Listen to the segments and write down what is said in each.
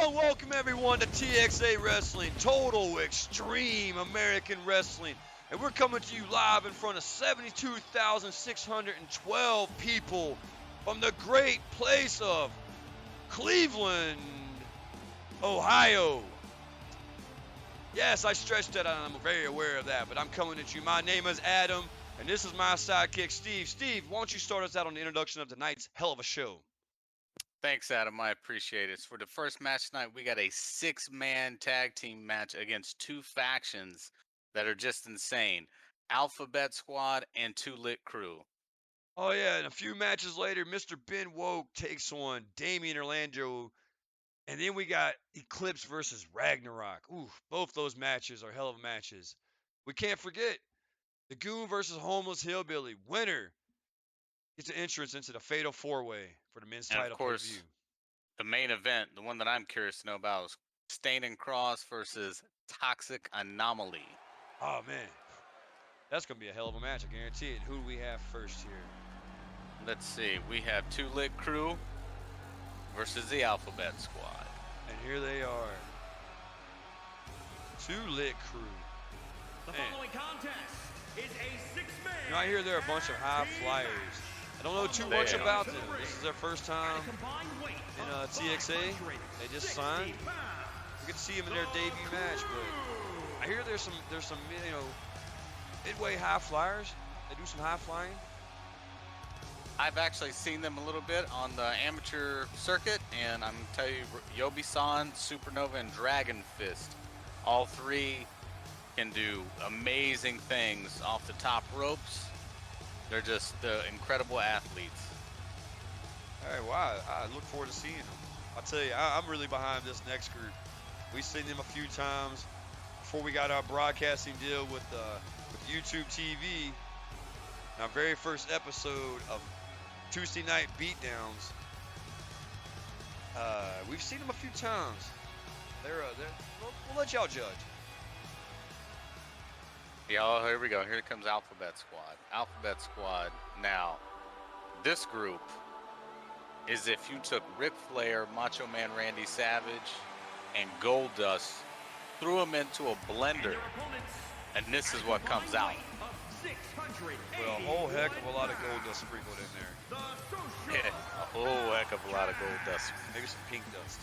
And welcome everyone to TXA Wrestling, Total Extreme American Wrestling. And we're coming to you live in front of 72,612 people from the great place of Cleveland, Ohio. Yes, I stretched that out, I'm very aware of that, but I'm coming at you. My name is Adam, and this is my sidekick, Steve. Steve, why don't you start us out on the introduction of tonight's hell of a show? Thanks, Adam. I appreciate it. For the first match tonight, we got a 6-man tag team match against two factions that are just insane. Alphabet Squad and Two Lit Crew. Oh yeah, and a few matches later, Mr. Ben Woke takes on Damian Orlando, and then we got Eclipse versus Ragnarok. Ooh, both those matches are hell of matches. We can't forget the Goon versus Homeless Hillbilly. Winner gets an entrance into the Fatal 4-Way for the men's And of title pay-per-view. course, the main event, the one that I'm curious to know about, is Stain and Cross versus Toxic Anomaly. Oh man, that's gonna be a hell of a match, I guarantee it. Who do we have first here? Let's see. We have Two Lit Crew versus the Alphabet Squad. And here they are. Two Lit Crew. The following contest is a 6-man. You know, I hear they're a bunch of high flyers. I don't know too much about them. This is their first time in TXA. They just signed. We get to see them in their debut match, but I hear there's some midway high flyers. They do some high flying. I've actually seen them a little bit on the amateur circuit, and I'm gonna tell you, Yobi-san, Supernova, and Dragon Fist, all three can do amazing things off the top ropes. They're just incredible athletes. All right, wow, I look forward to seeing them. I'll tell you, I'm really behind this next group. We've seen them a few times before we got our broadcasting deal with YouTube TV. Our very first episode of Tuesday Night Beatdowns. We've seen them a few times. We'll let y'all judge. Yeah, here we go. Here comes Alphabet Squad. Alphabet Squad. Now, this group is if you took Ric Flair, Macho Man Randy Savage, and Goldust, threw them into a blender, and this is what comes out. Well, a whole heck of a lot of Goldust sprinkled in there. Yeah, a whole heck of a lot of Goldust. Maybe some pink dust.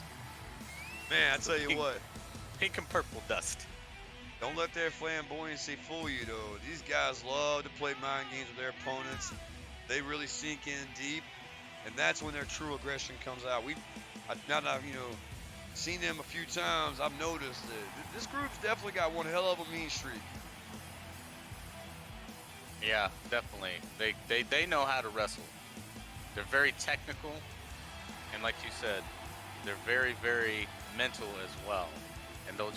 Man, I tell you what. Pink and purple dust. Don't let their flamboyancy fool you, though. These guys love to play mind games with their opponents. They really sink in deep, and that's when their true aggression comes out. Now that I've seen them a few times, I've noticed that this group's definitely got one hell of a mean streak. Yeah, definitely. They know how to wrestle. They're very technical, and like you said, they're very, very mental as well. And they'll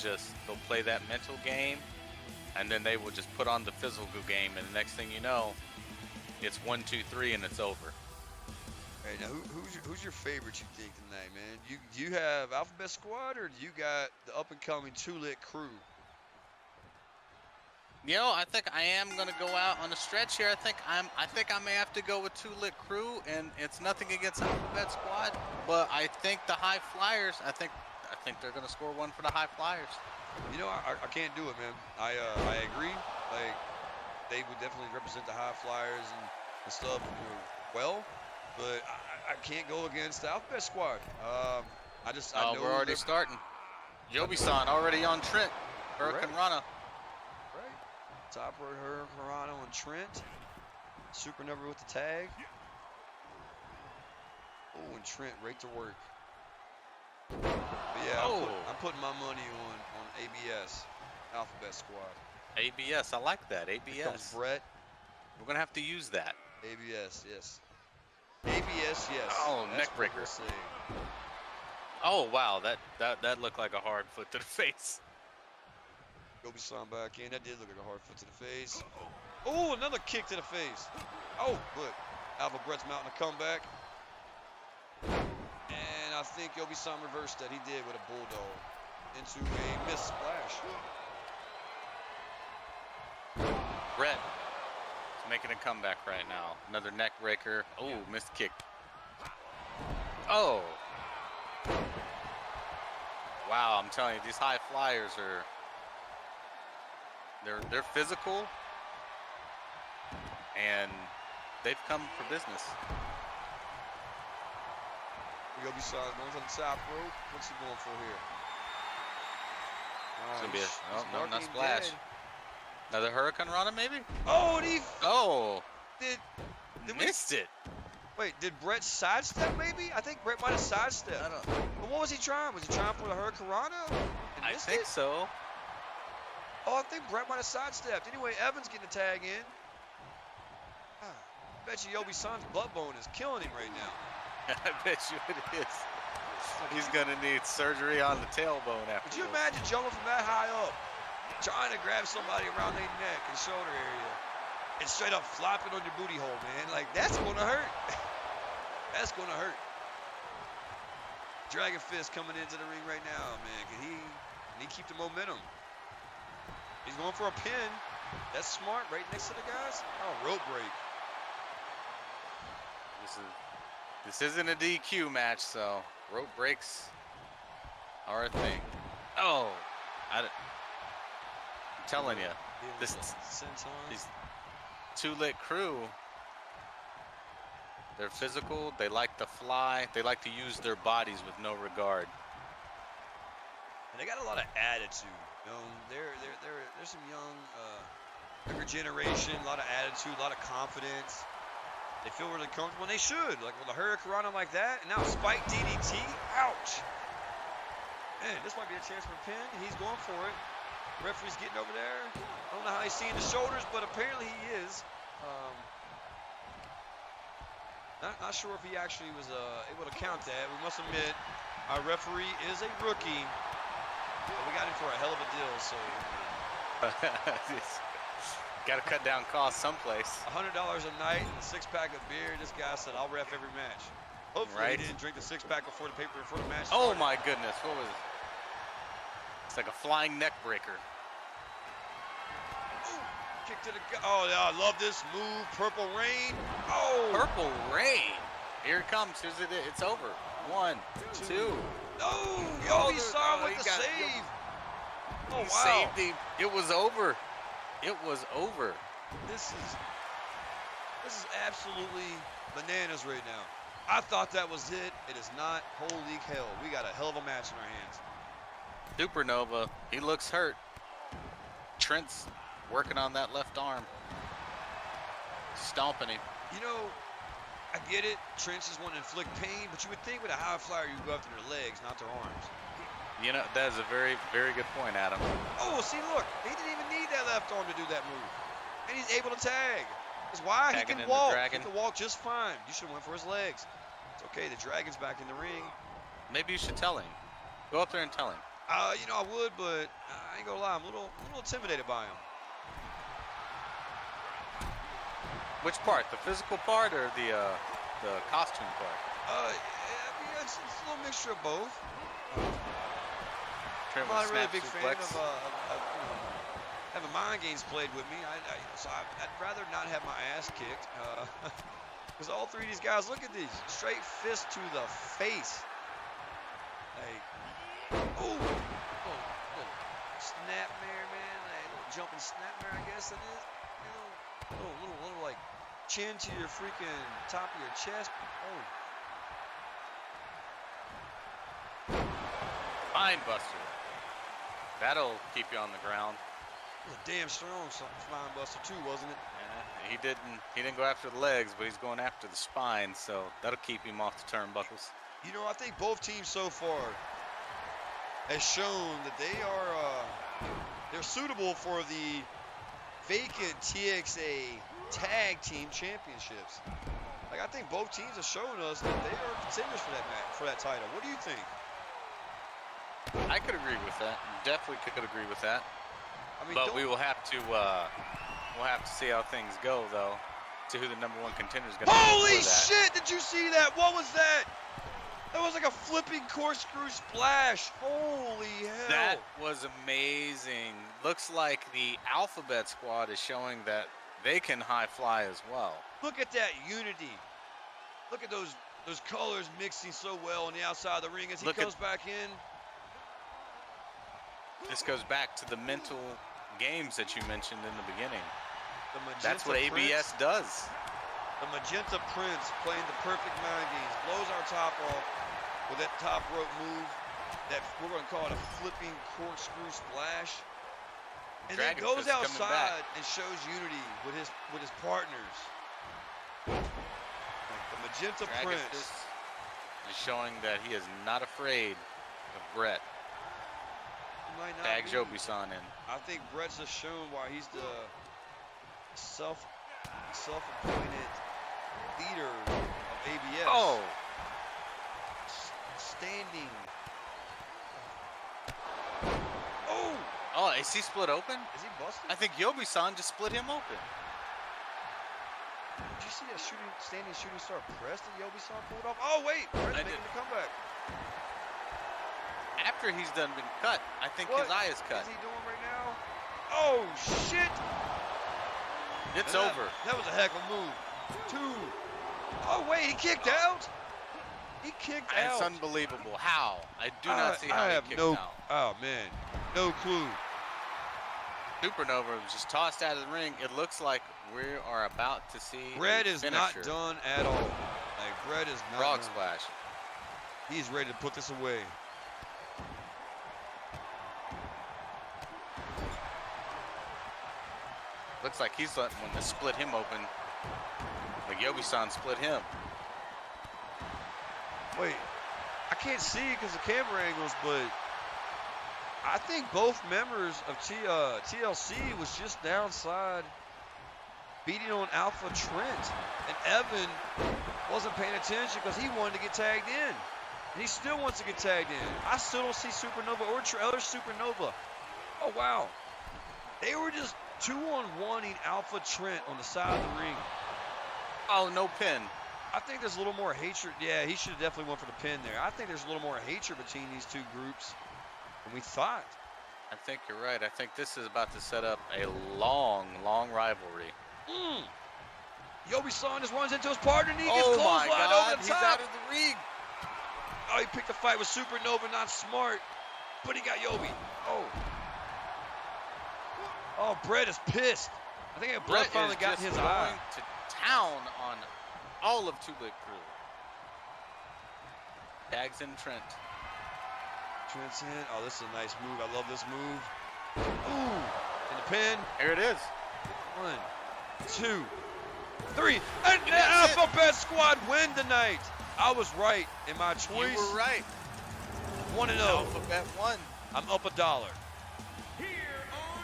play that mental game, and then they will just put on the physical game, and the next thing you know, it's 1, 2, 3, and it's over. Hey, now who's your favorite you think tonight, man? Do you have Alphabet Squad, or do you got the up and coming Two Lit Crew? I think I am gonna go out on a stretch here. I think I may have to go with Two Lit Crew, and it's nothing against Alphabet Squad, but I think the High Flyers. I think they're gonna score one for the High Flyers. I can't do it, man. I agree. Like, they would definitely represent the High Flyers and stuff well, but I can't go against the Alphabet Squad. I know we're already starting. Yobi-san already on Trent. Hurricane Rana. Right. Top road Hurricane Rana on Trent. Supernova with the tag. Oh, and Trent right to work. But yeah, I'm putting my money on ABS, Alphabet Squad. ABS, I like that. ABS. Here comes Brett. We're gonna have to use that. ABS, yes. ABS, yes. Oh, neck breaker. Oh wow, that looked like a hard foot to the face. Yobi-san back in. That did look like a hard foot to the face. Oh, another kick to the face. Oh, good. Alpha Brett's mounting a comeback. And I think Yobi-san reversed that. He did with a bulldog into a missed splash. Brett is making a comeback right now. Another neck breaker. Oh, missed kick. Oh. Wow, I'm telling you, these high flyers are they're physical and they've come for business. Yobi San goes on the top rope. What's he going for here? It's gonna be He's no, not marking splash. dead. Another Hurricane Rana, maybe? Oh, and he did missed it. Wait, did Brett sidestep maybe? I think Brett might have sidestepped. I don't. But what was he trying? Was he trying for the Hurricane Rana? I think so. Oh, I think Brett might have sidestepped. Anyway, Evans getting a tag in. I bet you Yobi San's butt bone is killing him right now. I bet you it is. He's gonna need surgery on the tailbone after. Could you imagine jumping from that high up, trying to grab somebody around their neck and shoulder area, and straight up flopping on your booty hole, man? Like, that's gonna hurt. That's gonna hurt. Dragon Fist coming into the ring right now, man. Can he keep the momentum? He's going for a pin. That's smart, right next to the guys. Oh, rope break. This isn't a DQ match, so rope breaks are a thing. Oh, I'm telling you, this two-lit crew, they're physical. They like to fly. They like to use their bodies with no regard. And they got a lot of attitude. You know, they're some young, younger generation. A lot of attitude, a lot of confidence. They feel really comfortable, and they should. Like with a Hurricane Rana like that, and now Spike DDT. Ouch. Man, this might be a chance for a pin. He's going for it. Referee's getting over there. I don't know how he's seeing the shoulders, but apparently he is. Not sure if he actually was able to count that. We must admit, our referee is a rookie, but we got him for a hell of a deal. So got to cut down costs someplace. $100 a night and a 6-pack of beer. This guy said, "I'll ref every match." Hopefully, he didn't drink the 6-pack before the match started. Oh my goodness, what was it? It's like a flying neck breaker. Kick to the gut. Oh, yeah, I love this move. Purple Rain. Oh. Purple Rain. Here it comes. Here's it. It's over. 1, 2. Oh, Yobi San with the save. Oh, he wow. saved him. It was over. It was over. This is absolutely bananas right now. I thought that was it. It is not. Holy hell. We got a hell of a match in our hands. Supernova. He looks hurt. Trent's working on that left arm. Stomping him. You know, I get it. Trent just want to inflict pain, but you would think with a high flyer you go after their legs, not their arms. You know, that is a very, very good point, Adam. Oh, see, look. He didn't even need that left arm to do that move. And he's able to tag. That's why he can walk. He can walk just fine. You should have went for his legs. It's okay. The Dragon's back in the ring. Maybe you should tell him. Go up there and tell him. You know, I would, but I ain't gonna lie. I'm a little intimidated by him. Which part? The physical part or the costume part? Yeah, it's a little mixture of both. I'm not a really big fan of having mind games played with me. So I'd rather not have my ass kicked. Because all three of these guys, look at these. Straight fist to the face. Like, oh, snapmare, man. Like, a little jumping snapmare, I guess it is. Little like chin to your freaking top of your chest. Oh. Spine buster. That'll keep you on the ground. It was a damn strong spine buster too, wasn't it? Yeah, he didn't go after the legs, but he's going after the spine, so that'll keep him off the turnbuckles. You know, I think both teams so far has shown that they're suitable for the vacant TXA Tag Team Championships. Like, I think both teams have shown us that they are contenders for that match, for that title. What do you think? I could agree with that. Definitely could agree with that. I mean, but we will have to see how things go, though, to who the #1 contender is going to be. Holy shit! Did you see that? What was that? That was like a flipping corkscrew splash. Holy hell! That was amazing. Looks like the Alphabet Squad is showing that they can high fly as well. Look at that unity. Look at those colors mixing so well on the outside of the ring as he comes back in. This goes back to the mental games that you mentioned in the beginning. That's what ABS does. The Magenta Prince playing the perfect mind games, blows our top off with that top rope move that we're going to call it a flipping corkscrew splash. And Dragon then goes Fist coming outside back. and shows unity with his partners. Like the Magenta Dragon Prince Fist is showing that he is not afraid of Brett. might not Tag be. Jobi-san in. I think Brett's just shown why he's the self-appointed leader of ABS. Oh! Standing. Oh, is he split open? Is he busted? I think Jobi-san just split him open. Did you see that standing shooting star press that Jobi-san pulled off? Oh, wait. Brett's making the comeback. After he's done been cut, I think What his eye is cut. is he doing right now? Oh, shit. It's And over. That was a heck of a move. 2. Oh, wait. He kicked out? He kicked out. It's unbelievable. How? I do not see how I he have kicked no. out. Oh, man. No clue. Supernova was just tossed out of the ring. It looks like we are about to see Brett a is finisher. not done at all. Like, Brett is not Frog done. splash. He's ready to put this away. Looks like he's letting one to split him open. Like Jobi-san split him. Wait, I can't see because of camera angles, but I think both members of TLC was just downside beating on Alpha Trent. And Evan wasn't paying attention because he wanted to get tagged in. And he still wants to get tagged in. I still don't see Supernova or other Supernova. Oh, wow. They were just 2-on-1ing Alpha Trent on the side of the ring. Oh, no pin. I think there's a little more hatred. Yeah, he should have definitely went for the pin there. I think there's a little more hatred between these two groups than we thought. I think you're right. I think this is about to set up a long, long rivalry. Jobi-san just runs into his partner and he gets Oh my clotheslined God, over the he's top. out of the ring. Oh, he picked a fight with Supernova, not smart, but he got Yobi. Oh, Brett is pissed. I think Brett finally got in his eye. Going to town on all of Two Big Crew. Tags in Trent. Trent's in. Oh, this is a nice move. I love this move. Ooh, in the pin. Here it is. 1, 2, 3, and the Alphabet Squad win tonight. I was right in my choice. You were right. 1-0. Alphabet won. I'm up $1.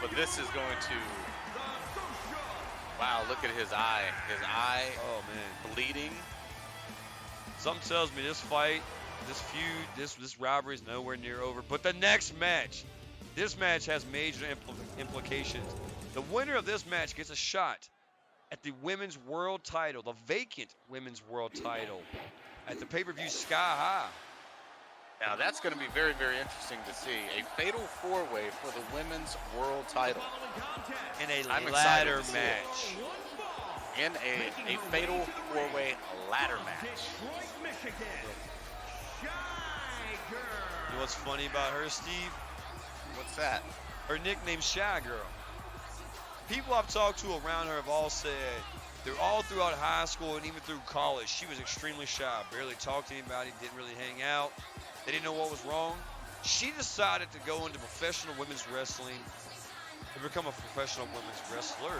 But this is going to. Wow, look at his eye. His eye. Oh man, bleeding. Something tells me this fight, this feud, this rivalry is nowhere near over. But the next match, this match has major implications. The winner of this match gets a shot at the women's world title, the vacant women's world title, at the pay-per-view Sky High. Now that's going to be very, very interesting to see. A fatal four-way for the women's world title. In a I'm ladder excited to see match. it. In a fatal four-way ladder match. You know what's funny about her, Steve? What's that? Her nickname's Shy Girl. People I've talked to around her have all said, they're all throughout high school and even through college, she was extremely shy, barely talked to anybody, didn't really hang out. They didn't know what was wrong. She decided to go into professional women's wrestling, to become a professional women's wrestler,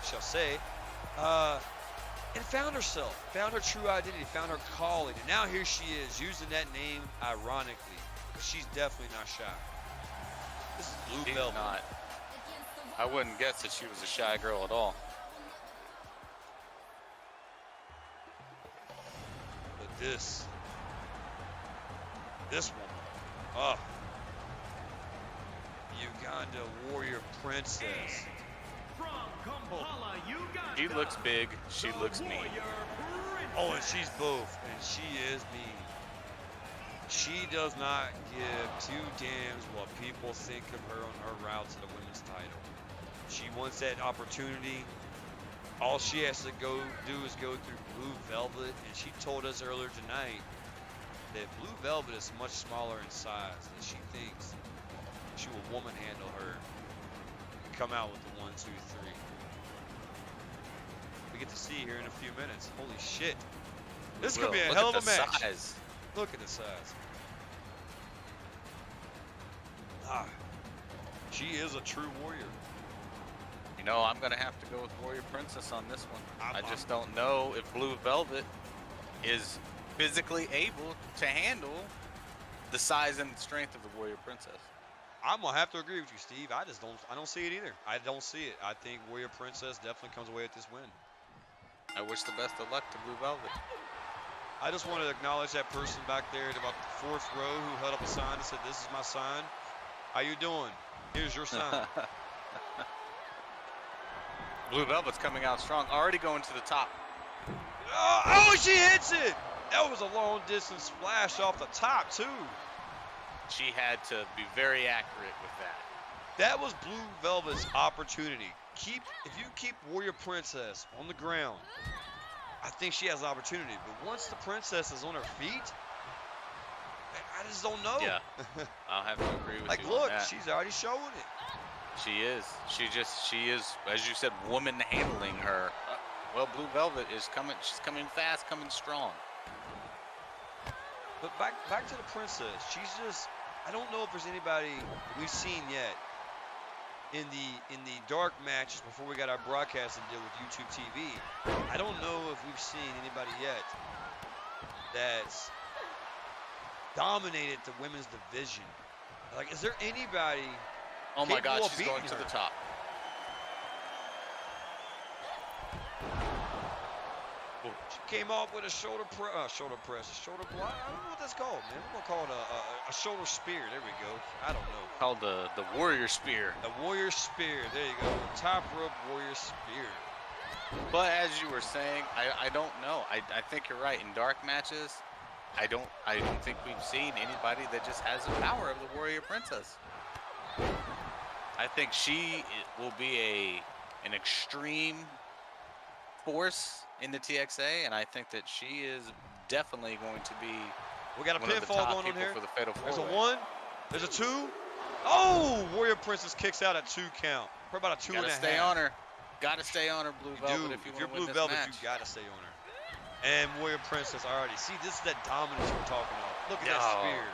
shall say, and found herself, found her true identity, found her calling. And now here she is, using that name ironically, because she's definitely not shy. This is Blue She's Velvet. not. I wouldn't guess that she was a shy girl at all. But this woman, Uganda warrior princess. She looks big. She looks mean. Oh, and she's both, and she is mean. She does not give two damns what people think of her on her route to the women's title. She wants that opportunity. All she has to do is go through Blue Velvet, and she told us earlier tonight that Blue Velvet is much smaller in size than she thinks. She will woman handle her. Come out with the 1, 2, 3. We get to see here in a few minutes. Holy shit. This could be a hell of a match. Size. Look at the size. Ah, she is a true warrior. You know, I'm going to have to go with Warrior Princess on this one. I just don't know if Blue Velvet is physically able to handle the size and strength of the Warrior Princess. I'm gonna have to agree with you, Steve. I don't see it either. I don't see it. I think Warrior Princess definitely comes away with this win. I wish the best of luck to Blue Velvet. I just want to acknowledge that person back there at about the 4th row who held up a sign and said, "This is my sign. How you doing? Here's your sign." Blue Velvet's coming out strong, already going to the top. Oh, she hits it! That was a long distance splash off the top too. She had to be very accurate with that. That was Blue Velvet's opportunity. If you keep Warrior Princess on the ground, I think she has an opportunity. But once the princess is on her feet, I just don't know. Yeah, I'll have to agree with like, you look, on that. she's already showing it. She is. She is, as you said, woman handling her. Well, Blue Velvet is coming. She's coming fast, coming strong. But back to the princess. She's just, I don't know if there's anybody we've seen yet in the dark matches before we got our broadcasting deal with YouTube TV. I don't know if we've seen anybody yet that's dominated the women's division. Like, is there anybody? Oh my God, she's beating going to the top. She came off with a shoulder press, a shoulder block. I don't know what that's called, man. We're gonna call it a shoulder spear. There we go. I don't know. Called the Warrior Spear. The Warrior Spear. There you go. Top rope Warrior Spear. But as you were saying, I don't know. I think you're right. In dark matches, I don't think we've seen anybody that just has the power of the Warrior Princess. I think she will be an extreme force in the TXA, and I think that she is definitely going to be We got a one of the pinfall top going on people here. for the Fatal There's a Four-Way. 1. There's a 2. Oh, Warrior Princess kicks out at 2 count. For about a 2.5. Gotta stay on her. Gotta stay on her, Blue Velvet, Dude, if you if you're want to win Blue this Velvet, match. you gotta stay on her. And Warrior Princess already. See, this is that dominance we're talking about. Look at that Oh, spear.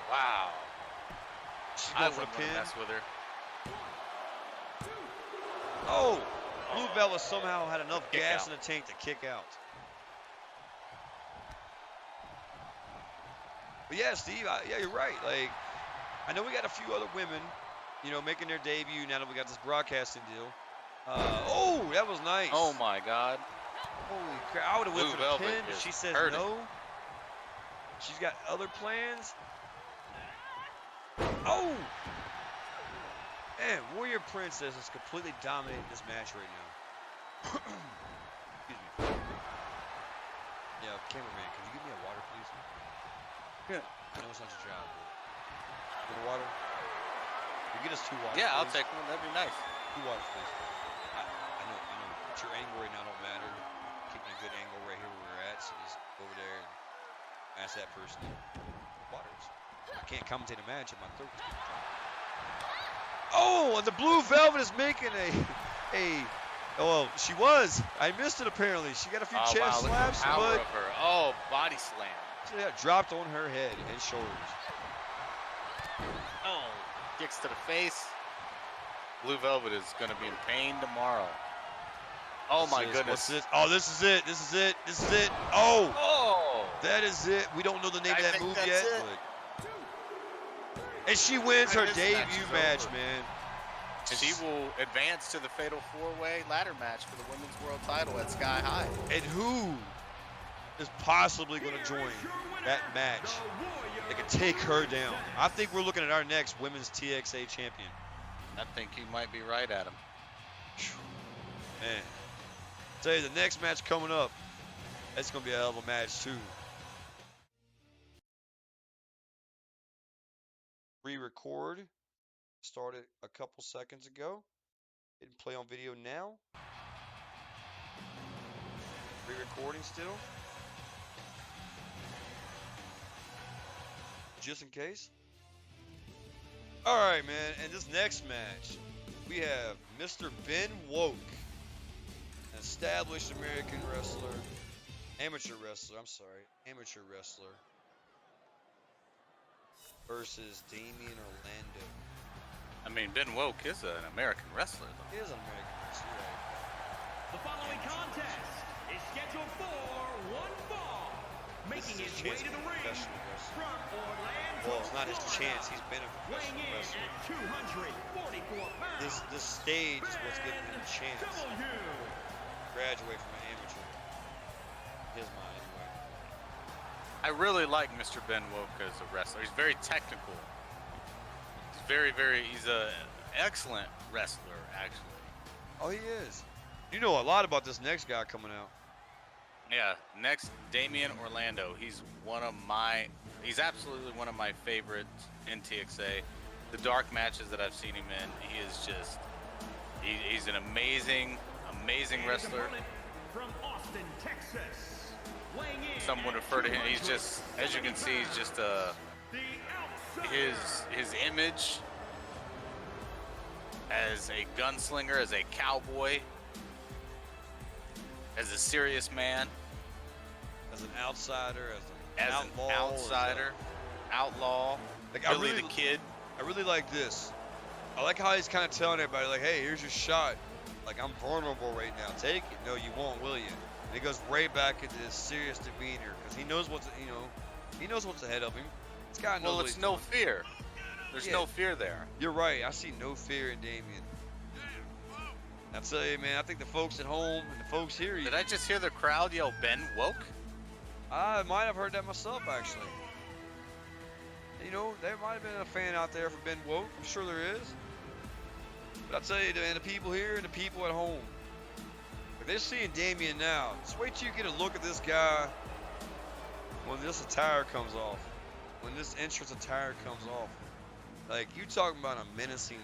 Wow. She's I going for wouldn't the want to pin. mess with her. Oh, Blue Velvet somehow had enough Kick gas out. in the tank to kick out. But yeah, Steve, yeah, you're right. Like, I know we got a few other women, making their debut now that we got this broadcasting deal. Oh, that was nice. Oh my God. Holy crap. I would have went Blue for the Velvet pin, but is she says hurting. no. She's got other plans. Oh! Man, Warrior Princess is completely dominating this match right now. Excuse me. Yeah, cameraman, can you give me a water, please? Yeah. I know it's not your job, but get a water? You get us 2 waters, Yeah, I'll please? take one. That'd be nice. 2 waters, please. I know. But your angle right now don't matter. Keeping a good angle right here where we're at, so just go over there and ask that person. Waters. I can't commentate a match if my throat's getting dry. Oh, and the Blue Velvet is making well, she was. I missed it apparently. She got a few Oh, chest wow, look at the slaps, power but of her. Oh, body slam. she got dropped on her head and shoulders. Oh, kicks to the face. Blue Velvet is going to be in pain tomorrow. Oh my goodness. What's this? Oh, this is it. This is it. This is it. Oh, Oh. that is it. We don't know the name I of that think move that's yet, it. but and she wins her This match debut is match, over. man. She will advance to the Fatal 4-Way ladder match for the Women's World title at Sky High. And who is possibly going to join that match that can take her down? I think we're looking at our next Women's TXA champion. I think you might be right, Adam. Man, tell you, the next match coming up, that's going to be a hell of a match, too. Re-record. Started a couple seconds ago. Hitting play on video now. Re-recording still. Just in case. All right, man. And this next match, we have Mr. Ben Woke, an established American wrestler, amateur wrestler, versus Damian Orlando. I mean, Ben Woke is an American wrestler, though. He is an American wrestler, right? The following contest is scheduled for one fall. Making his way to the ring from Orlando, Well, it's not his Florida. chance. He's been a Weighing professional in wrestler. at 244 pounds. This stage is what's giving him a chance to W. graduate from an amateur. His mind, anyway. I really like Mr. Ben Woke as a wrestler. He's very technical. He's he's an excellent wrestler, actually. Oh, he is. You know a lot about this next guy coming out. Yeah, next, Damian Orlando. He's absolutely one of my favorites in TXA. The dark matches that I've seen him in, he is just, he's an amazing wrestler. From Austin, Texas. Weighing in Some would refer to him, he's just, as you can see, he's just the outsider. his image as a gunslinger, as a cowboy, as a serious man, As an outsider, as outlaw, an outsider, outlaw, Like, I Billy really- the Kid. I really like this. I like how he's kind of telling everybody, like, hey, here's your shot. Like, I'm vulnerable right now. Take it. No, you won't, will you? And he goes right back into his serious demeanor because he knows what's, he knows what's ahead of him. This guy knows Well, what it's he's no doing. fear. There's Yeah. no fear there. You're right. I see no fear in Damian. I tell you, man, I think the folks at home and the folks here, Did I just hear the crowd yell, Ben Woke? I might have heard that myself, actually. There might have been a fan out there for Ben Woke. I'm sure there is. But I tell you, man, the people here and the people at home, if they're seeing Damian now, just wait till you get a look at this guy when this attire comes off. When this entrance attire comes off. Like, you talking about a menacing,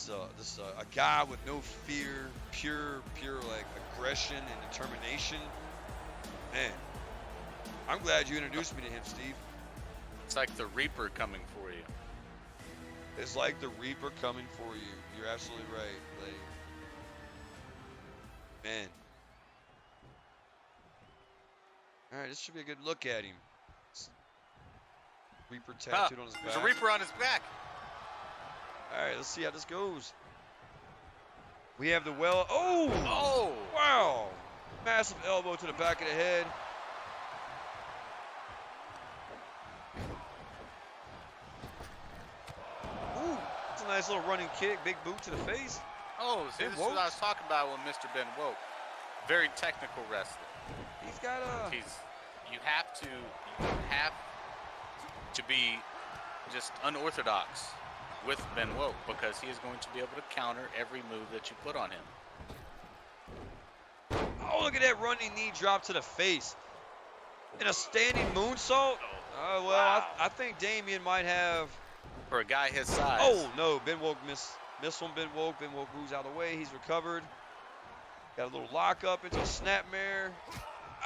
a guy with no fear, pure like aggression and determination. Man, I'm glad you introduced me to him, Steve. It's like the Reaper coming for you. It's like the Reaper coming for you. You're absolutely right, like, man. All right, this should be a good look at him. Reaper tattooed on his back. There's a Reaper on his back. All right, let's see how this goes. We have the well. Oh! Oh! Wow! Massive elbow to the back of the head. Ooh, that's a nice little running kick. Big boot to the face. Oh, see, this is what I was talking about with Mr. Ben Woke. Very technical wrestler. He's got a. You have to be just unorthodox with Ben Woke because he is going to be able to counter every move that you put on him. Oh, look at that running knee drop to the face. And a standing moonsault? Oh, well, Wow. I think Damian might have. For a guy his size. Oh, no. Ben Woke missed one. Ben Woke moves out of the way. He's recovered. Got a little lock up into a snapmare.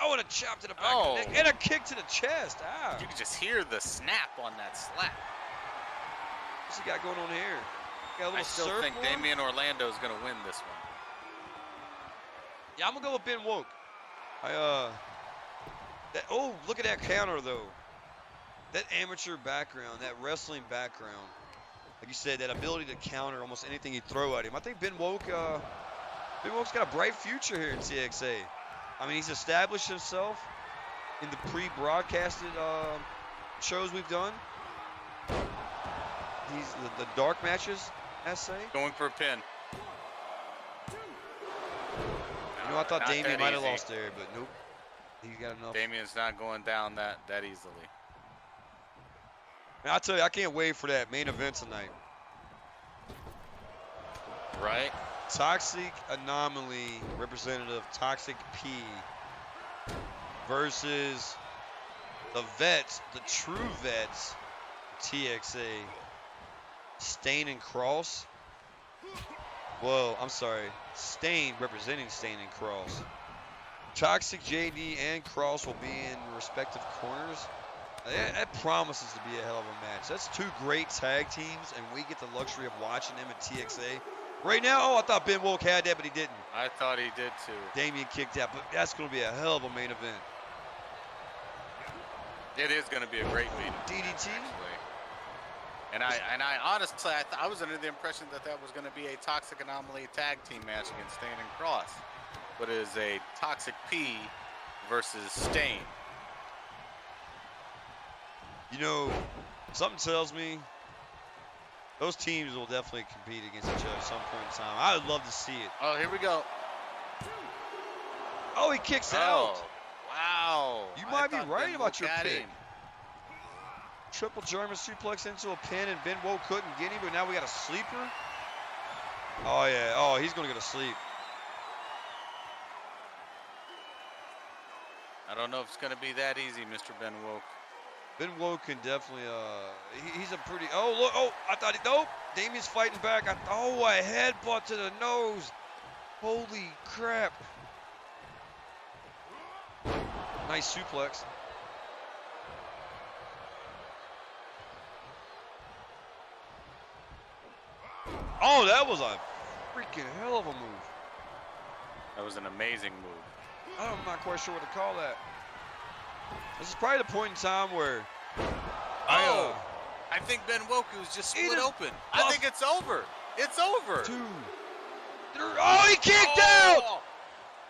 Oh, and a chop to the back of the neck. And a kick to the chest. Ah. You can just hear the snap on that slap. What's he got going on here? Got a little I still think surfboard? Damian Orlando is going to win this one. Yeah, I'm going to go with Ben Woke. Oh, look at that counter, though. That amateur background, that wrestling background. Like you said, that ability to counter almost anything you throw at him. I think Ben Woke's got a bright future here in TXA. I mean, he's established himself in the pre-broadcasted shows we've done. He's the dark matches, I say. Going for a pin. I thought Not Damian that might have easy. lost there, but nope. He got enough. Damian's not going down that easily. Man, I tell you, I can't wait for that main event tonight. Right? Toxic Anomaly representative Toxic P versus the vets, the true vets, TXA, Stain and Cross. Well, I'm sorry, Stain representing Stain and Cross. Toxic JD and Cross will be in respective corners. That promises to be a hell of a match. That's two great tag teams, and we get the luxury of watching them at TXA. Right now, oh, I thought Ben Woke had that, but he didn't. I thought he did too. Damien kicked out, but that's going to be a hell of a main event. It is going to be a great meeting. DDT? Actually. And I honestly, I was under the impression that was going to be a Toxic Anomaly tag team match against Stain and Cross. But it is a Toxic P versus Stain. You know, something tells me those teams will definitely compete against each other at some point in time. I would love to see it. Oh, here we go. Oh, he kicks out. Wow. You might be right about your pick. Triple German suplex into a pin, and Ben Woke couldn't get him, but now we got a sleeper. Oh, yeah. Oh, he's going to go to sleep. I don't know if it's going to be that easy, Mr. Ben Woke. Ben Woke can definitely, he's a pretty, oh, look, oh, I thought nope. Damien's fighting back. A headbutt to the nose. Holy crap. Nice suplex. Oh, that was a freaking hell of a move. That was an amazing move. I'm not quite sure what to call that. This is probably the point in time where I think Ben Woke was just split open. I think it's over. It's over. 2, 3. Oh, he kicked out!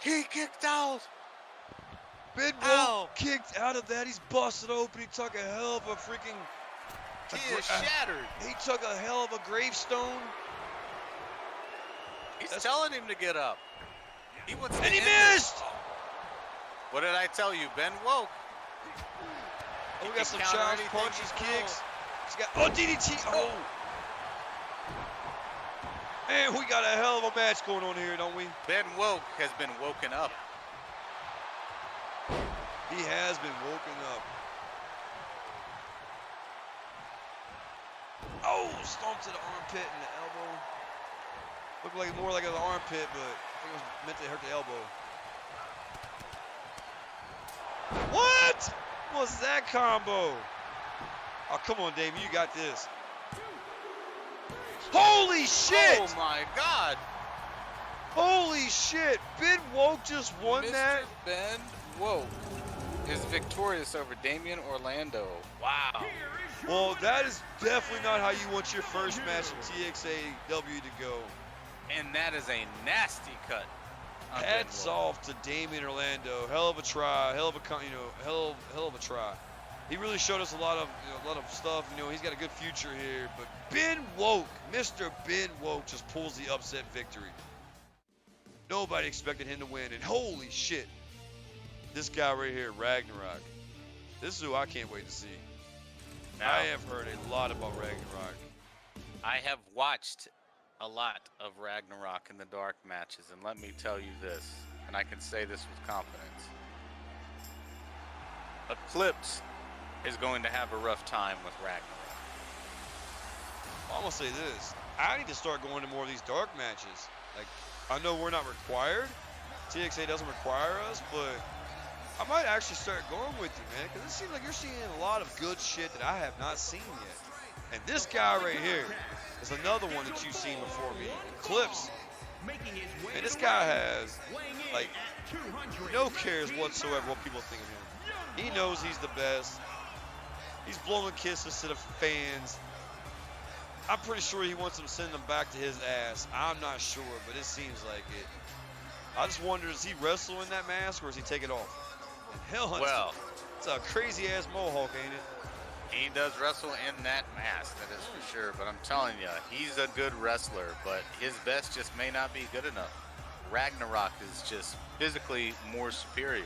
He kicked out. Ben Woke kicked out of that. He's busted open. He took a hell of a freaking... He is shattered. He took a hell of a gravestone. He's telling him to get up. He wants to and he missed! What did I tell you? Ben Woke. Oh, we got some chops, punches, kicks. He's got, oh, DDT. Oh. Man, we got a hell of a match going on here, don't we? Ben Woke has been woken up. He has been woken up. Oh, stomp to the armpit and the elbow. Looked like more like an armpit, but I think it was meant to hurt the elbow. What was that combo? Oh, come on, Damien, you got this. Holy shit! Oh my God! Holy shit! Ben Woke just won Mr. that. Ben Woke is victorious over Damien Orlando. Wow. Well, that is definitely not how you want your first match in TXAW to go. And that is a nasty cut. Hats off to Damien Orlando. Hell of a try. Hell of a try. He really showed us a lot of stuff. He's got a good future here. But Ben Woke, Mr. Ben Woke, just pulls the upset victory. Nobody expected him to win, and holy shit, this guy right here, Ragnarok. This is who I can't wait to see. Now, I have heard a lot about Ragnarok. I have watched a lot of Ragnarok in the dark matches, and let me tell you this, and I can say this with confidence. Eclipse is going to have a rough time with Ragnarok. I'm gonna say this. I need to start going to more of these dark matches. Like, I know we're not required. TXA doesn't require us, but I might actually start going with you, man, because it seems like you're seeing a lot of good shit that I have not seen yet. And this guy right here is another one that you've seen before me. Eclipse. And this guy has, like, no cares whatsoever what people think of him. He knows he's the best. He's blowing kisses to the fans. I'm pretty sure he wants them to send them back to his ass. I'm not sure, but it seems like it. I just wonder, does he wrestle in that mask, or does he take it off? And hell, well, it's a crazy-ass mohawk, ain't it? He does wrestle in that mask, that is for sure. But I'm telling you, he's a good wrestler, but his best just may not be good enough. Ragnarok is just physically more superior.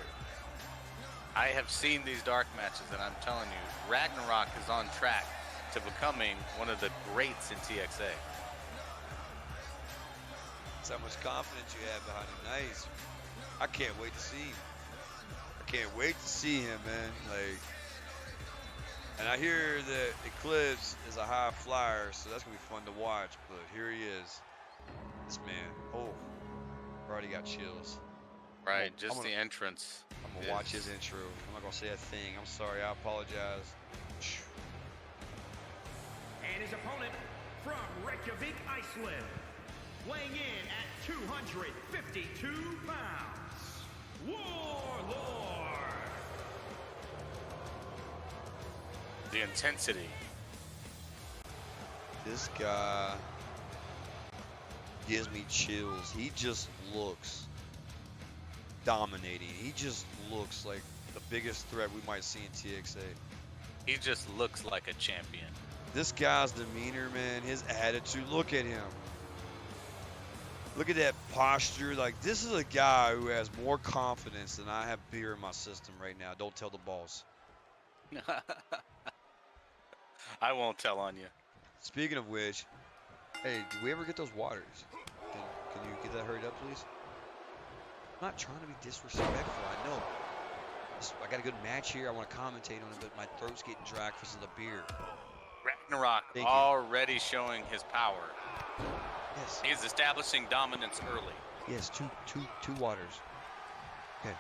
I have seen these dark matches, and I'm telling you, Ragnarok is on track to becoming one of the greats in TXA. That's how much confidence you have behind him. Nice. I can't wait to see him. I can't wait to see him, man. Like, and I hear that Eclipse is a high flyer, so that's gonna be fun to watch. But here he is. This man. Oh, already got chills. Right, just the entrance. I'm gonna watch his intro. I'm not gonna say a thing. I'm sorry. I apologize. And his opponent from Reykjavik, Iceland, weighing in at 252 pounds, Warlord. The intensity. This guy gives me chills. He just looks dominating. He just looks like the biggest threat we might see in TXA. He just looks like a champion. This guy's demeanor, man, his attitude, look at him. Look at that posture. Like, this is a guy who has more confidence than I have beer in my system right now. Don't tell the boss. I won't tell on you. Speaking of which, hey, did we ever get those waters? Can you get that hurried up, please? I'm not trying to be disrespectful, I know. I got a good match here. I want to commentate on it, but my throat's getting dry because of the beer. Ragnarok already showing his power. Yes. He's establishing dominance early. Yes, two waters. Okay.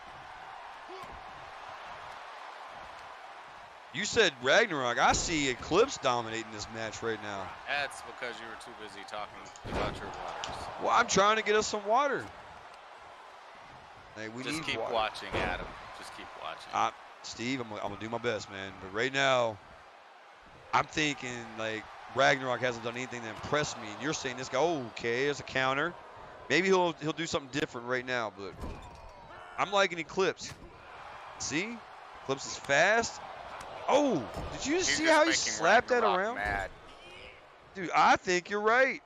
You said Ragnarok. I see Eclipse dominating this match right now. That's because you were too busy talking about your waters. Well, I'm trying to get us some water. Hey, we Just need keep water. watching, Adam. Just keep watching. Steve, I'm gonna do my best, man. But right now, I'm thinking like Ragnarok hasn't done anything to impress me, and you're saying this guy, okay, it's a counter. Maybe he'll do something different right now, but I'm liking Eclipse. See, Eclipse is fast. Oh, did you see how he slapped that around? Mad. Dude, I think you're right.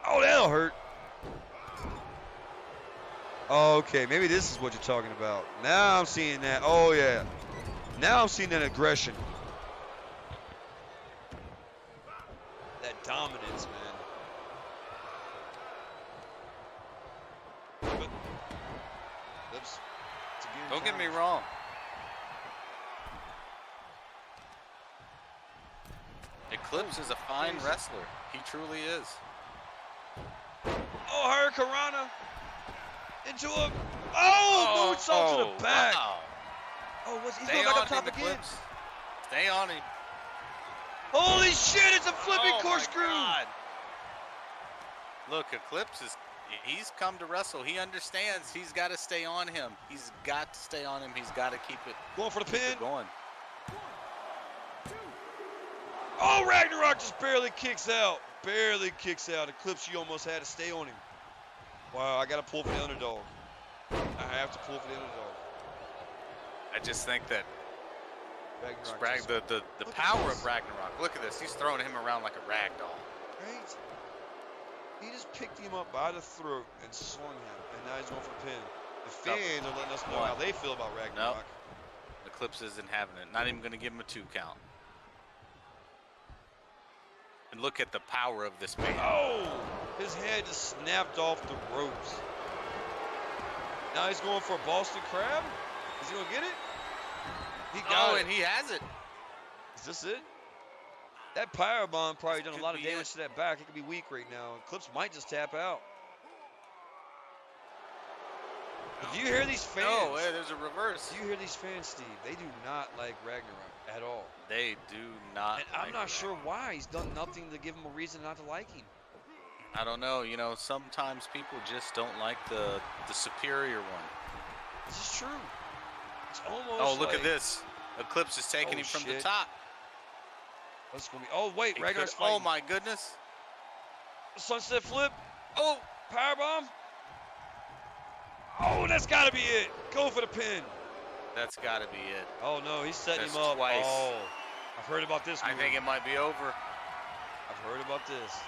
Oh, that'll hurt. Okay, maybe this is what you're talking about. Now I'm seeing that. Oh, yeah. Now I'm seeing that aggression. That dominance, man. But, Don't get me wrong. Eclipse is a fine wrestler. He truly is. Oh, Hurricanrana into a moonsault to the back. Wow. Oh, he's Stay going back on up top him, again. Eclipse. Stay on him. Holy shit, it's a flipping corkscrew. My God. Look, Eclipse he's come to wrestle. He understands he's got to stay on him. He's got to stay on him. He's got to keep it going for the pin. Going. Oh, Ragnarok just barely kicks out. Barely kicks out. Eclipse, you almost had to stay on him. Wow, I got to pull for the underdog. I have to pull for the underdog. I just think that Ragnarok the power of Ragnarok. Look at this. He's throwing him around like a rag doll. Right? He just picked him up by the throat and swung him, and now he's going for the pin. The fans are letting us know how they feel about Ragnarok. Nope. Eclipse isn't having it. Not even going to give him a 2 count. And look at the power of this man. Oh! His head just snapped off the ropes. Now he's going for a Boston Crab? Is he going to get it? He got it. And he has it. Is this it? That powerbomb probably done a lot of damage to that back. It could be weak right now. Eclipse might just tap out. But do you hear these fans? No, hey, there's a reverse. Do you hear these fans, Steve? They do not like Ragnarok at all. They do not. And I'm not sure why. He's done nothing to give him a reason not to like him. I don't know. You know, sometimes people just don't like the superior one. This is true. It's almost Oh, look like, at this. Eclipse is taking him from the top. What's going to be? Oh, wait. Ragnarok's fighting. Oh, my goodness. Sunset flip. Oh. Powerbomb. Oh, that's got to be it. Go for the pin. That's got to be it. Oh, no. He's setting him up. Twice. Oh, I've heard about this move. I think it might be over. I've heard about this.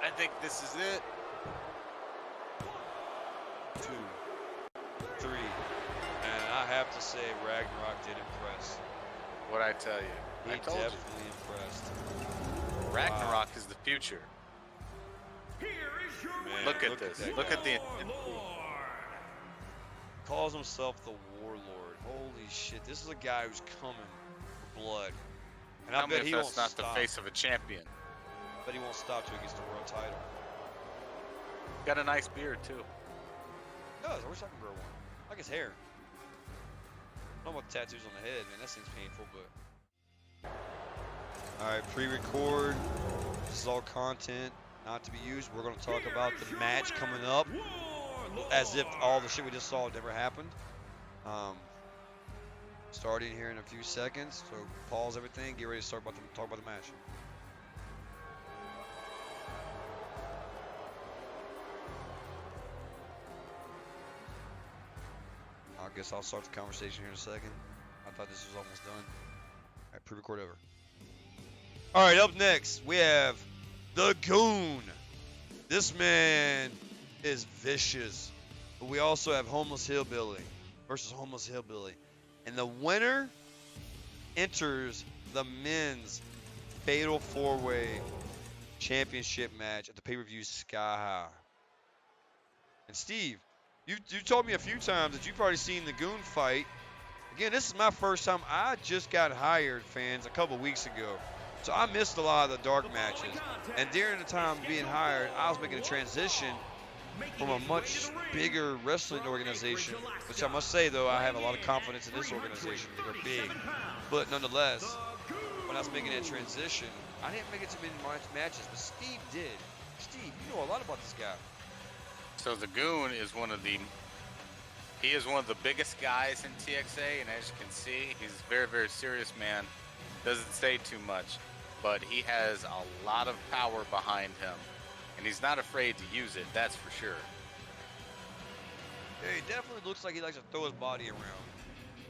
I think this is it. 2, 3. And I have to say, Ragnarok did impress. What'd I tell you? He definitely impressed. Ragnarok is the future. Here is your Man, look at this. Look at the. Calls himself the Warlord. Holy shit! This is a guy who's coming for blood. And I bet he won't that's not stop. the face of a champion. but he won't stop till he gets the world title. Got a nice beard too. He does. I wish I could grow one. I like his hair. I don't know about the tattoos on the head, man. That seems painful, but. Alright, pre-record. This is all content not to be used. We're going to talk about the match coming up as if all the shit we just saw never happened. Starting here in a few seconds, so pause everything, get ready to talk about the match. I guess I'll start the conversation here in a second. I thought this was almost done. All right, pre-record over. All right, up next we have the Goon. This man is vicious, but we also have Homeless Hillbilly versus Homeless Hillbilly. And the winner enters the men's Fatal 4-Way Championship match at the pay-per-view Sky High. And Steve, you told me a few times that you've already seen the Goon fight. Again, this is my first time. I just got hired, fans, a couple weeks ago. So I missed a lot of the dark matches. And during the time being hired, I was making a transition from a much bigger wrestling organization, which I must say, though, I have a lot of confidence in this organization. They're big. But nonetheless, when I was making that transition, I didn't make it too many matches, but Steve did. Steve, you know a lot about this guy. So the Goon is one of the biggest guys in TXA, and as you can see, he's a very, very serious man. Doesn't say too much, but he has a lot of power behind him. And he's not afraid to use it, that's for sure. Yeah, he definitely looks like he likes to throw his body around.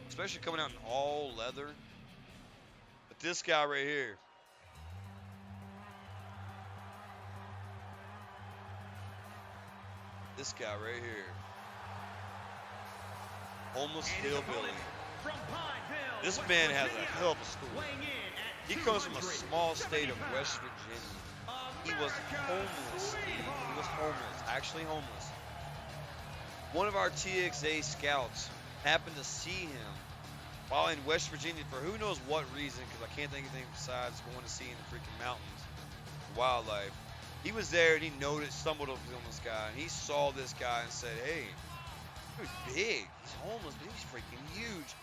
Especially coming out in all leather. But this guy right here. This guy right here. Homeless Hillbilly. This man has a hell of a story. He comes from a small state of West Virginia. He was homeless. He was homeless, actually homeless. One of our TXA scouts happened to see him while in West Virginia for who knows what reason, because I can't think of anything besides going to see in the freaking mountains, wildlife. He was there and he stumbled upon this guy, and he saw this guy and said, hey, he's big. He's homeless, but he's freaking huge.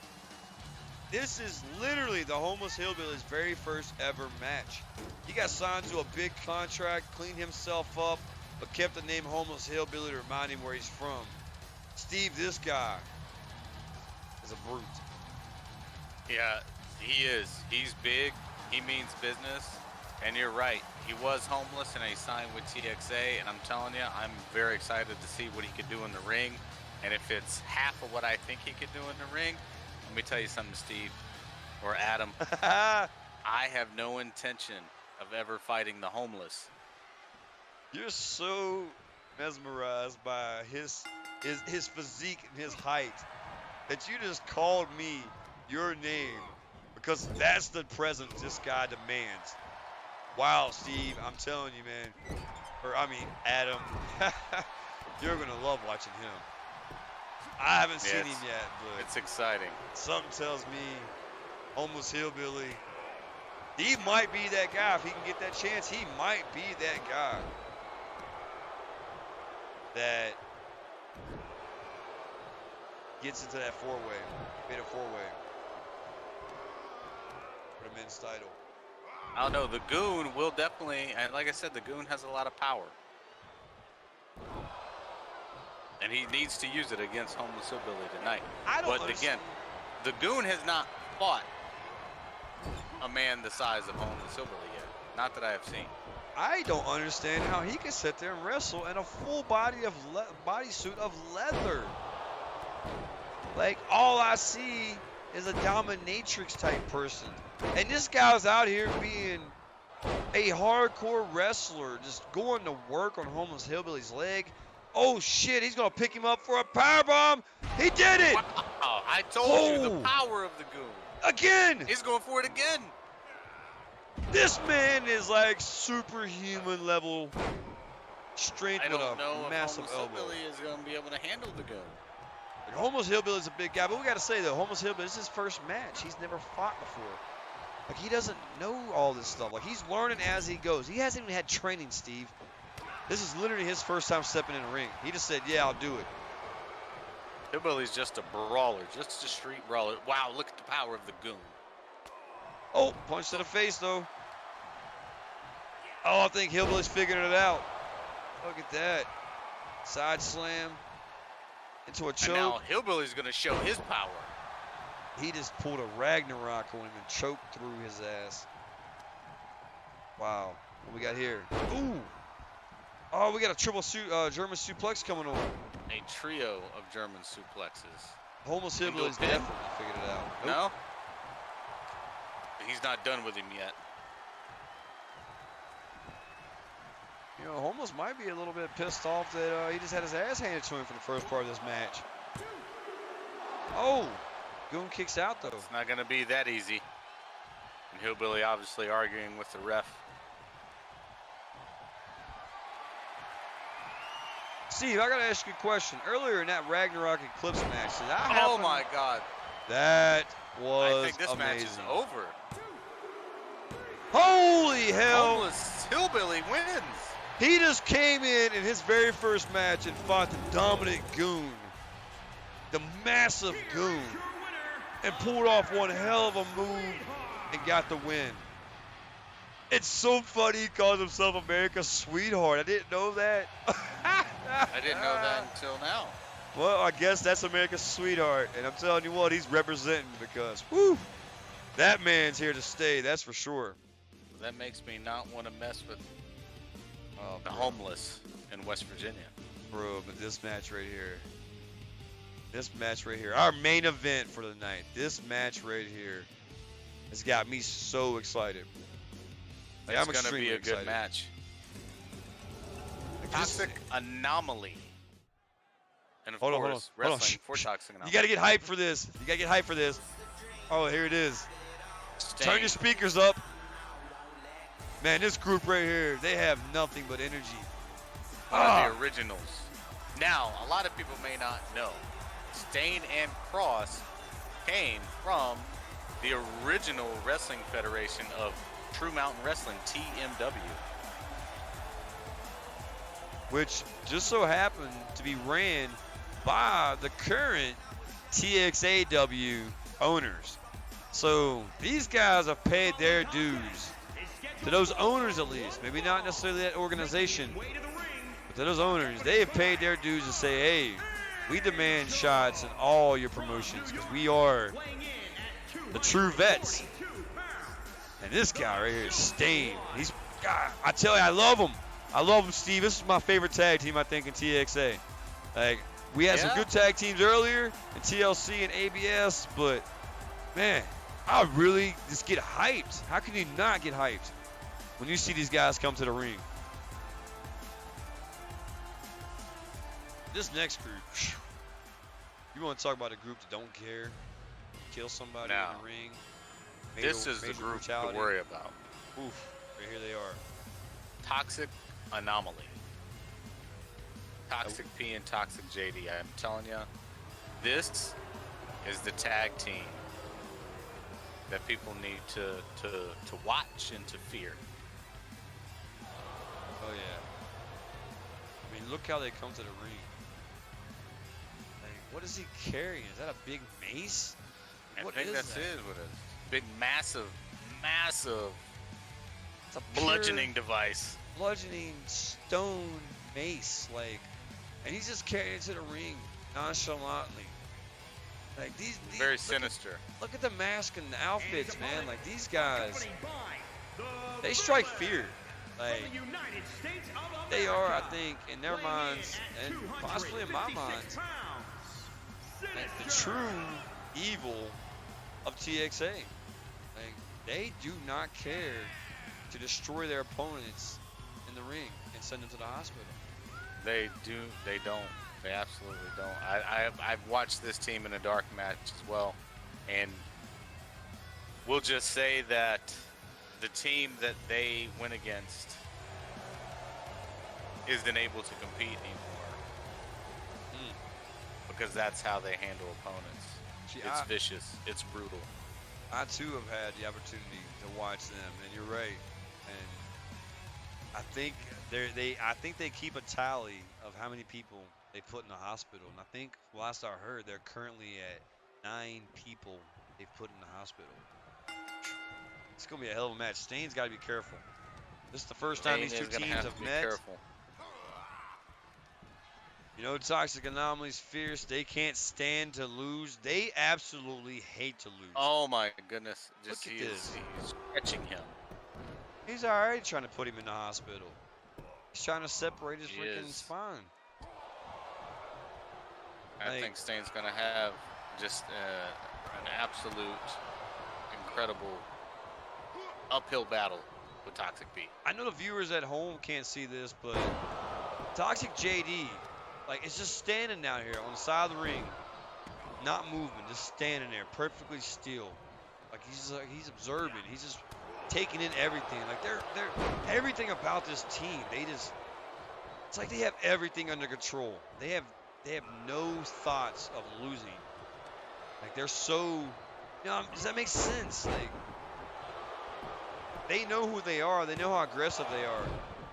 This is literally the Homeless Hillbilly's very first ever match. He got signed to a big contract, cleaned himself up, but kept the name Homeless Hillbilly to remind him where he's from. Steve, this guy is a brute. Yeah, he is. He's big. He means business. And you're right. He was homeless and he signed with TXA. And I'm telling you, I'm very excited to see what he could do in the ring. And if it's half of what I think he could do in the ring, let me tell you something, Steve, or Adam. I have no intention of ever fighting the homeless. You're so mesmerized by his physique and his height that you just called me your name because that's the presence this guy demands. Wow, Steve, I'm telling you, man. Adam, you're going to love watching him. I haven't seen him yet, but it's exciting. Something tells me Homeless Hillbilly, he might be that guy. If he can get that chance, he might be that guy that gets into that fatal four-way for the men's title. I don't know. The Goon will definitely, and like I said, the Goon has a lot of power. And he needs to use it against Homeless Hillbilly tonight. But again, the Goon has not fought a man the size of Homeless Hillbilly yet. Not that I have seen. I don't understand how he can sit there and wrestle in a full bodysuit of leather. Like, all I see is a dominatrix type person. And this guy's out here being a hardcore wrestler, just going to work on Homeless Hillbilly's leg. Oh shit, he's gonna pick him up for a powerbomb. He did it! Wow, I told you the power of the Goon. Again! He's going for it again. This man is like superhuman level strength with a massive elbow. Hillbilly is going to be able to handle the Goon. And Homeless Hillbilly's a big guy, but we got to say though, Homeless Hillbilly, this is his first match. He's never fought before. Like, he doesn't know all this stuff. Like, he's learning as he goes. He hasn't even had training, Steve. This is literally his first time stepping in a ring. He just said, yeah, I'll do it. Hillbilly's just a brawler, just a street brawler. Wow, look at the power of the goon. Oh, punch to the face, though. Oh, I think Hillbilly's figuring it out. Look at that. Side slam into a choke. And now Hillbilly's going to show his power. He just pulled a Ragnarok on him and choked through his ass. Wow. What we got here? Ooh. Oh, we got a triple German suplex coming on. A trio of German suplexes. Homeless Hillbilly's definitely figured it out. Nope. No? He's not done with him yet. You know, Homeless might be a little bit pissed off that he just had his ass handed to him for the first part of this match. Oh, Goon kicks out, though. It's not going to be that easy. And Hillbilly obviously arguing with the ref. Steve, I got to ask you a question. Earlier in that Ragnarok Eclipse match, did that happen? Oh, my God. That was I think this amazing. match is over. Holy hell. Homeless Hillbilly wins. He just came in his very first match and fought the dominant Goon, the massive Goon, and pulled off one hell of a move and got the win. It's so funny he calls himself America's sweetheart. I didn't know that. I didn't know that until now. Well, I guess that's America's sweetheart. And I'm telling you what, he's representing because, whoo, that man's here to stay, that's for sure. That makes me not want to mess with the bro. homeless in West Virginia. Bro, but this match right here, our main event for the night, this match right here has got me so excited. Like, It's I'm going to be a excited. good match. Like, Toxic Anomaly. And of Hold on, course, hold on. wrestling for Toxic Anomaly. You got to get hyped for this. You got to get hyped for this. Oh, here it is. Sting. Turn your speakers up. Man, this group right here, they have nothing but energy. One of the originals. Now, a lot of people may not know, Stain and Cross came from the original wrestling federation of True Mountain Wrestling, TMW. Which just so happened to be ran by the current TXAW owners. So these guys have paid their dues. To those owners at least, maybe not necessarily that organization, but to those owners, they have paid their dues to say, hey, we demand shots in all your promotions because we are the true vets. And this guy right here is Stain. I tell you, I love him. I love him, Steve. This is my favorite tag team, I think, in TXA. Like, we had some good tag teams earlier in TLC and ABS, but, man, I really just get hyped. How can you not get hyped when you see these guys come to the ring? This next group, you want to talk about a group that don't care, kill somebody in the ring. This is the group to worry about. Oof, right here they are. Toxic Anomaly. Toxic P and Toxic JD. I'm telling you, this is the tag team that people need to watch and to fear. Oh yeah. I mean, look how they come to the ring. Like, what is he carrying? Is that a big mace? I What think is that's that? it. What is big, massive It's a bludgeoning device. bludgeoning stone mace, like, and he's just carrying it to the ring nonchalantly. Like these Very sinister. Look at the mask and the outfits, man. Like these guys, they strike fear. Like they are, I think, in their minds and possibly in my mind, like, the true evil of TXA. Like they do not care to destroy their opponents in the ring and send them to the hospital. They don't. They absolutely don't. I've watched this team in a dark match as well, and we'll just say that the team that they went against isn't able to compete anymore because that's how they handle opponents. It's vicious. It's brutal. I too have had the opportunity to watch them, and you're right. And I think I think they keep a tally of how many people they put in the hospital. And I think last I heard, they're currently at 9 people they've put in the hospital. It's gonna be a hell of a match. Stain's got to be careful. This is the first time Stain these two is gonna teams have have to be met. careful. You know, Toxic Anomaly's fierce. They can't stand to lose. They absolutely hate to lose. Oh my goodness! Just Look at this. He's stretching him. He's already trying to put him in the hospital. He's trying to separate his He freaking is. spine. I think Stain's gonna have just an absolute incredible uphill battle with Toxic P. I know the viewers at home can't see this, but Toxic JD, like, is just standing down here on the side of the ring, not moving, just standing there, perfectly still. Like he's observing. He's just taking in everything. Like they're everything about this team. It's like they have everything under control. They have no thoughts of losing. Like they're so, does that make sense? Like they know who they are. They know how aggressive they are.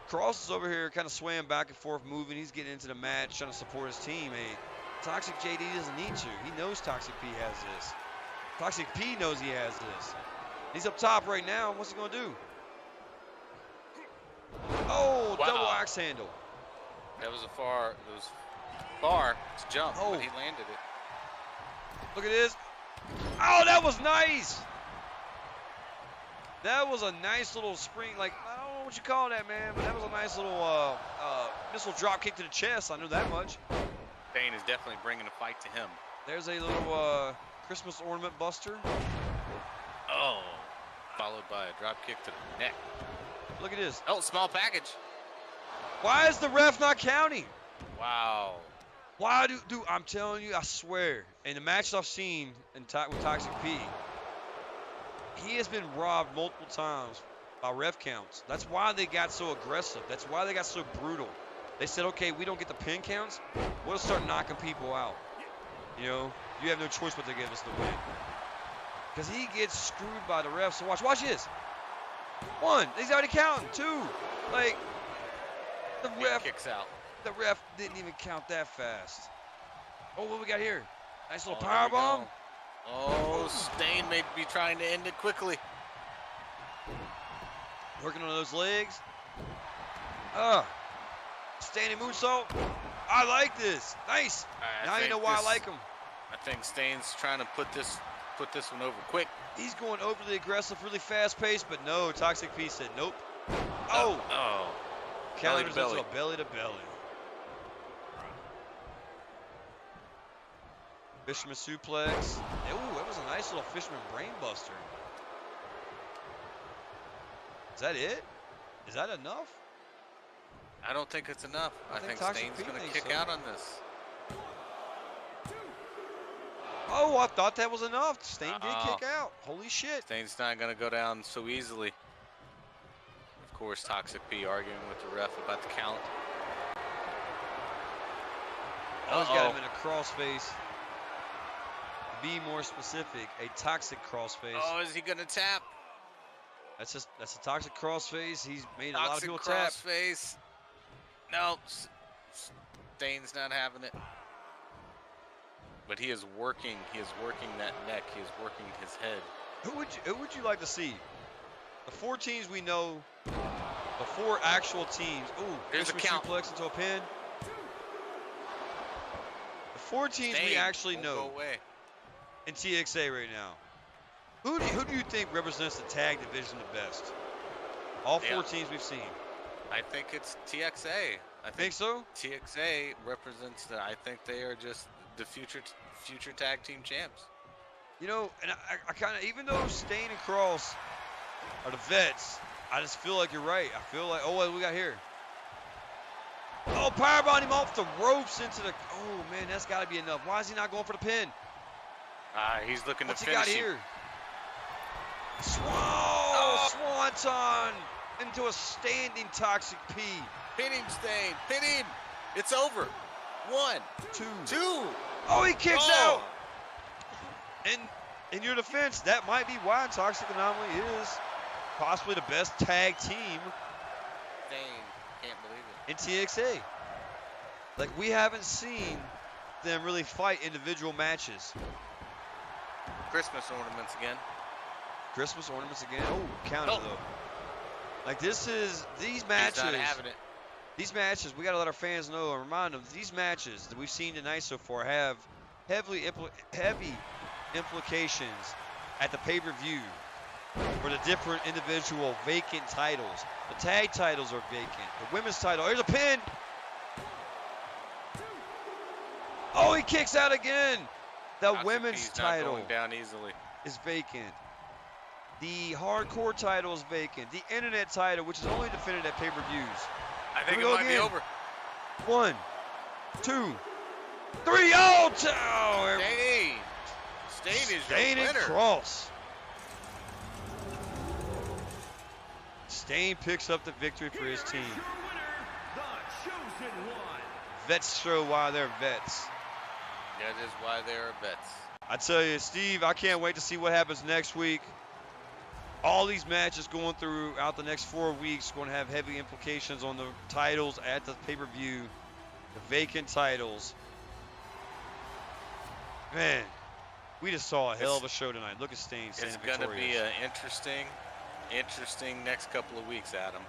Cross is over here kind of swaying back and forth, moving. He's getting into the match, trying to support his team. Hey, Toxic JD doesn't need to. He knows Toxic P has this. Toxic P knows he has this. He's up top right now. What's he going to do? Oh, wow. Double axe handle. It was far to jump, but he landed it. Look at this. Oh, that was nice. That was a nice little spring, like, I don't know what you call that, man, but that was a nice little missile drop kick to the chest. I knew that much. Stain is definitely bringing a fight to him. There's a little Christmas ornament buster. Oh, followed by a drop kick to the neck. Look at this. Oh, small package. Why is the ref not counting? Wow. Why dude, I'm telling you, I swear, in the matches I've seen with Toxic P, he has been robbed multiple times by ref counts. That's why they got so aggressive. That's why they got so brutal. They said, okay, we don't get the pin counts, we'll start knocking people out. You know, you have no choice but to give us the win. Because he gets screwed by the refs. So watch this. 1, he's already counting. 2, like, the ref kicks out. The ref didn't even count that fast. Oh, what we got here? Nice little there power we bomb. go. Oh, Stain may be trying to end it quickly. Working on those legs. Standing moonsault. I like this. Nice. Now you know why I like him. I think Stain's trying to put this one over quick. He's going overly aggressive, really fast paced, but no, Toxic P said nope. Oh. Belly to Counters belly. into a belly to belly. Fisherman suplex. Ooh, that was a nice little fisherman brain buster. Is that it? Is that enough? I don't think it's enough. I think Toxic Stain's P going to thinks kick so. out on this. Oh, I thought that was enough. Stain did kick out. Holy shit. Stain's not going to go down so easily. Of course, Toxic P arguing with the ref about the count. Oh, he's got him in a crossface. To be more specific, a toxic crossface. Oh, is he going to tap? That's a toxic crossface. He's made a lot of people tap. Toxic crossface. No, Stain's not having it. But he is working. He is working that neck. He is working his head. Who would you like to see? The 4 teams we know. The 4 actual teams. Ooh, there's a count. Suplex into a pin. The 4 teams we actually know in TXA right now. Who do you think represents the tag division the best? All 4 teams we've seen. I think it's TXA. I think so. TXA represents the. I think they are just the future tag team champs. You know, and I kind of, even though Stain and Cross are the vets, I just feel like you're right. I feel like, oh, what do we got here? Oh, powerbomb him off the ropes into the. Oh man, that's got to be enough. Why is he not going for the pin? He's looking What's to he finish got here? Swanton into a standing Toxic P. Pin him, Stain. Pin him. It's over. 1, 2. Oh, he kicks out. And in your defense, that might be why Toxic Anomaly is possibly the best tag team Dang, can't believe it. in TXA. Like, we haven't seen them really fight individual matches. Christmas ornaments again. Christmas ornaments again. Oh, counter though. Like, these matches. He's not having it. These matches, we got to let our fans know and remind them, these matches that we've seen tonight so far have heavy implications at the pay-per-view for the different individual vacant titles. The tag titles are vacant. The women's title, here's a pin. Oh, he kicks out again. The women's title not going down easily. is vacant. The hardcore title is vacant. The internet title, which is only defended at pay-per-views. I think it might be over. 1, 2, 3. Oh, Stain is Stain your and winner. Cross. Stain picks up the victory for his team. Vets show why they're vets. That is why they are vets. I tell you, Steve, I can't wait to see what happens next week. All these matches going throughout the next 4 weeks going to have heavy implications on the titles at the pay-per-view, the vacant titles. Man, we just saw a hell of a show tonight. Look at Stain. It's going to be an interesting next couple of weeks, Adam.